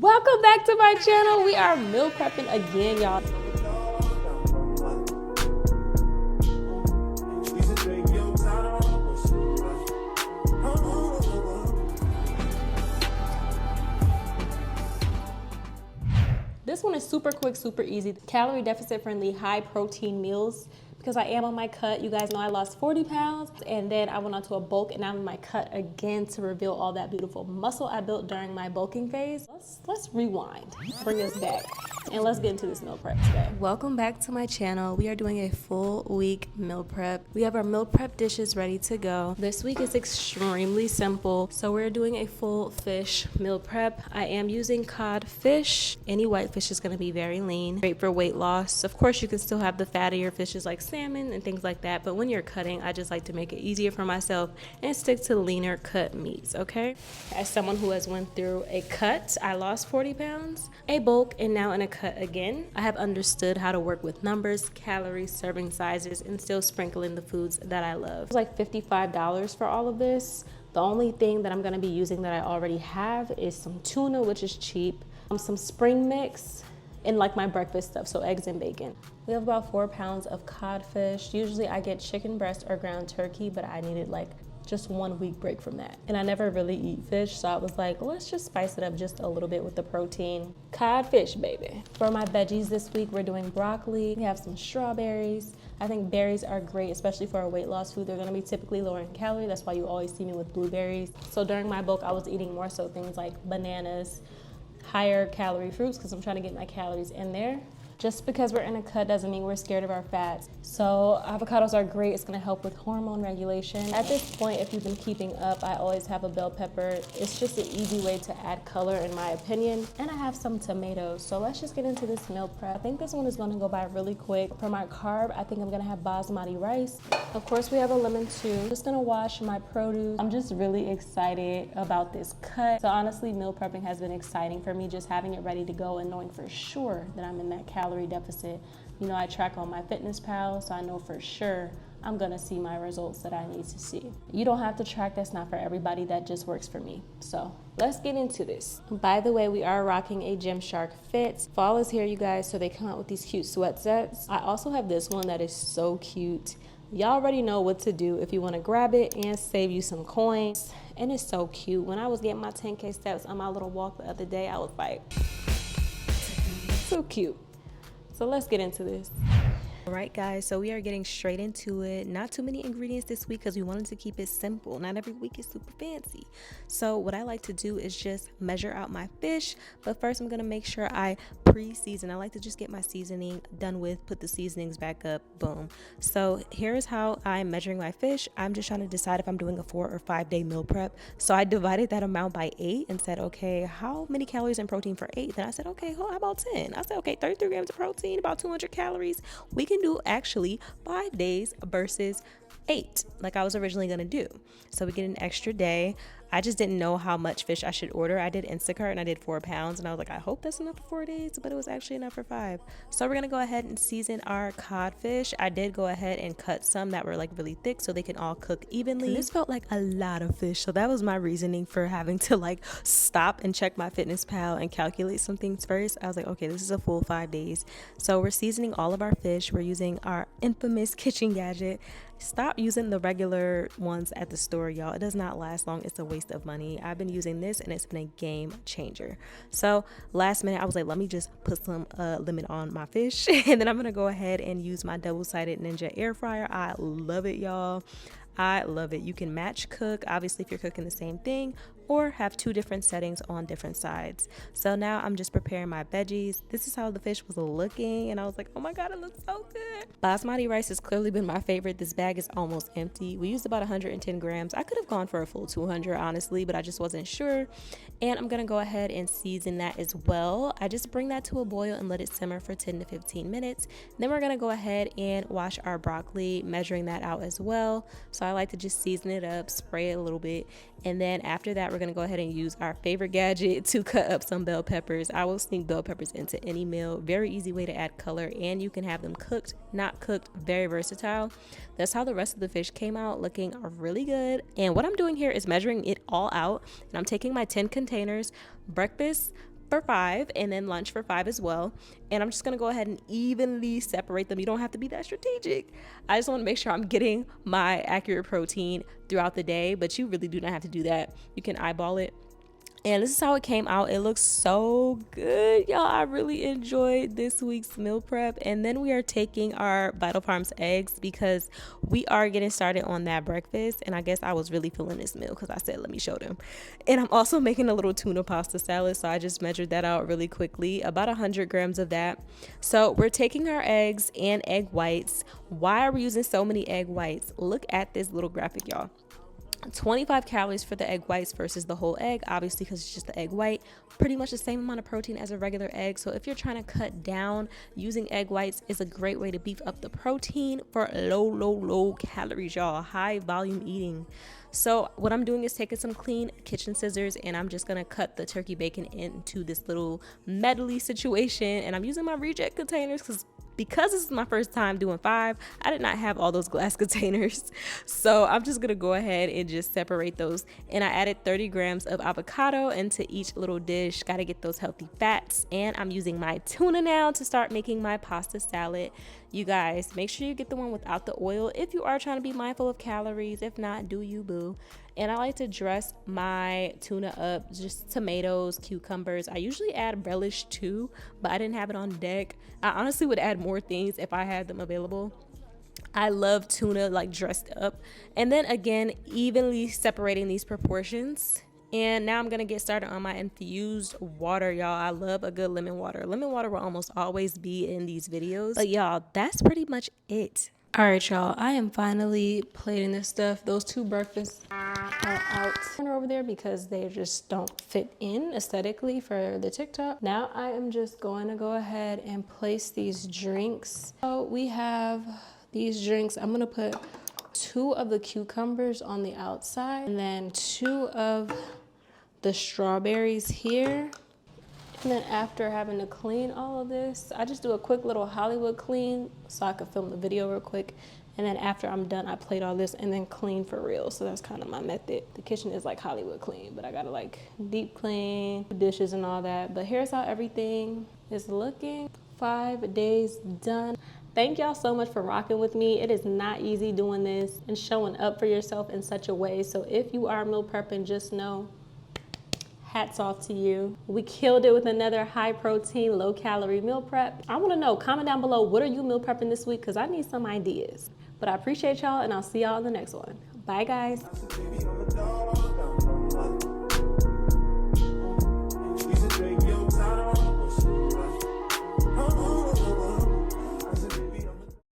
Welcome back to my channel. We are meal prepping again, y'all. This one is super quick, super easy. Calorie deficit friendly, high protein meals. Because I am on my cut. You guys know I lost 40 pounds and then I went on to a bulk and I'm on my cut again to reveal all that beautiful muscle I built during my bulking phase. Let's rewind, bring us back, and let's get into this meal prep today. Welcome back to my channel. We are doing a full week meal prep. We have our meal prep dishes ready to go. This week is extremely simple. So we're doing a full fish meal prep. I am using cod fish. Any white fish is gonna be very lean, great for weight loss. Of course, you can still have the fattier fishes like salmon and things like that, but when you're cutting, I just like to make it easier for myself and stick to leaner cut meats, okay? As someone who has went through a cut, I lost 40 pounds, a bulk, and now in a cut again. I have understood how to work with numbers, calories, serving sizes, and still sprinkle in the foods that I love. It's like $55 for all of this. The only thing that I'm gonna be using that I already have is some tuna, which is cheap, some spring mix, and like my breakfast stuff, so eggs and bacon. We have about 4 pounds of codfish. Usually I get chicken breast or ground turkey, but I needed like just 1 week break from that. And I never really eat fish, so I was like, let's just spice it up just a little bit with the protein. Codfish, baby. For my veggies this week, we're doing broccoli. We have some strawberries. I think berries are great, especially for a weight loss food. They're gonna be typically lower in calorie. That's why you always see me with blueberries. So during my bulk, I was eating more so things like bananas, higher calorie fruits, because I'm trying to get my calories in there. Just because we're in a cut doesn't mean we're scared of our fats. So avocados are great. It's gonna help with hormone regulation. At this point, if you've been keeping up, I always have a bell pepper. It's just an easy way to add color in my opinion. And I have some tomatoes. So let's just get into this meal prep. I think this one is gonna go by really quick. For my carb, I think I'm gonna have basmati rice. Of course, we have a lemon too. I'm just gonna wash my produce. I'm just really excited about this cut. So honestly, meal prepping has been exciting for me, just having it ready to go and knowing for sure that I'm in that calorie deficit. You know, I track on MyFitnessPal, so I know for sure I'm gonna see my results that I need to see. You don't have to track, that's not for everybody, that just works for me. So let's get into this. By the way, we are rocking a Gymshark fit. Fall is here, you guys, so they come out with these cute sweat sets. I also have this one that is so cute. Y'all already know what to do if you want to grab it and save you some coins. And it's so cute. When I was getting my 10K steps on my little walk the other day, I was like, so cute. So let's get into this. All right, guys, so we are getting straight into it. Not too many ingredients this week because we wanted to keep it simple. Not every week is super fancy. So what I like to do is just measure out my fish, but first I'm gonna make sure I pre-season. I like to just get my seasoning done with, put the seasonings back up, boom. So here's how I'm measuring my fish. I'm just trying to decide if I'm doing a 4 or 5 day meal prep. So I divided that amount by 8 and said, okay, how many calories and protein for 8? Then I said, okay, how about 10? I said, okay, 33 grams of protein, about 200 calories. We can do actually 5 days versus 8 like I was originally gonna do. So we get an extra day. I just didn't know how much fish I should order. I did Instacart and I did 4 pounds and I was like, I hope that's enough for 4 days, but it was actually enough for 5. So we're gonna go ahead and season our codfish. I did go ahead and cut some that were like really thick so they can all cook evenly. This felt like a lot of fish, so that was my reasoning for having to like stop and check MyFitnessPal and calculate some things first. I was like, okay, this is a full 5 days. So we're seasoning all of our fish. We're using our infamous kitchen gadget. Stop using the regular ones at the store, y'all. It does not last long. It's a waste of money. I've been using this and it's been a game changer. So last minute, I was like, let me just put some lemon on my fish. And then I'm going to go ahead and use my double-sided Ninja air fryer. I love it, y'all. I love it. You can match cook, obviously, if you're cooking the same thing, or have 2 different settings on different sides. So now I'm just preparing my veggies. This is how the fish was looking, and I was like, oh my God, it looks so good. Basmati rice has clearly been my favorite. This bag is almost empty. We used about 110 grams. I could have gone for a full 200, honestly, but I just wasn't sure. And I'm gonna go ahead and season that as well. I just bring that to a boil and let it simmer for 10 to 15 minutes. Then we're gonna go ahead and wash our broccoli, measuring that out as well. So I like to just season it up, spray it a little bit, and then after that we're gonna go ahead and use our favorite gadget to cut up some bell peppers. I will sneak bell peppers into any meal. Very easy way to add color, and you can have them cooked, not cooked, very versatile. That's how the rest of the fish came out, looking really good. And what I'm doing here is measuring it all out, and I'm taking my 10 containers, breakfast, for 5 and then lunch for 5 as well. And I'm just gonna go ahead and evenly separate them. You don't have to be that strategic. I just want to make sure I'm getting my accurate protein throughout the day, but you really do not have to do that. You can eyeball it. And this is how it came out. It looks so good, y'all. I really enjoyed this week's meal prep. And then we are taking our Vital Farms eggs because we are getting started on that breakfast. And I guess I was really feeling this meal because I said, let me show them. And I'm also making a little tuna pasta salad. So I just measured that out really quickly, about 100 grams of that. So we're taking our eggs and egg whites. Why are we using so many egg whites? Look at this little graphic, y'all. 25 calories for the egg whites versus the whole egg, obviously, because it's just the egg white. Pretty much the same amount of protein as a regular egg. So if you're trying to cut down, using egg whites is a great way to beef up the protein for low calories, y'all. High volume eating. So what I'm doing is taking some clean kitchen scissors and I'm just gonna cut the turkey bacon into this little medley situation. And I'm using my reject containers because this is my first time doing 5, I did not have all those glass containers. So I'm just gonna go ahead and just separate those. And I added 30 grams of avocado into each little dish. Gotta get those healthy fats. And I'm using my tuna now to start making my pasta salad. You guys, make sure you get the one without the oil if you are trying to be mindful of calories. If not, do you boo. And I like to dress my tuna up, just tomatoes, cucumbers. I usually add relish too, but I didn't have it on deck. I honestly would add more things if I had them available. I love tuna like dressed up. And then again, evenly separating these proportions. And now I'm gonna get started on my infused water, y'all. I love a good lemon water. Lemon water will almost always be in these videos. But y'all, that's pretty much it. All right, y'all, I am finally plating this stuff. Those 2 breakfasts are out over there because they just don't fit in aesthetically for the TikTok. Now I am just going to go ahead and place these drinks. So we have these drinks. I'm gonna put 2 of the cucumbers on the outside and then 2 of the strawberries here. And then after having to clean all of this, I just do a quick little Hollywood clean so I can film the video real quick. And then after I'm done, I plate all this and then clean for real. So that's kind of my method. The kitchen is like Hollywood clean, but I gotta like deep clean dishes and all that. But here's how everything is looking. 5 days done. Thank y'all so much for rocking with me. It is not easy doing this and showing up for yourself in such a way. So if you are meal prepping, just know, hats off to you. We killed it with another high protein, low calorie meal prep. I wanna know, comment down below, what are you meal prepping this week? Cause I need some ideas. But I appreciate y'all and I'll see y'all in the next one. Bye guys.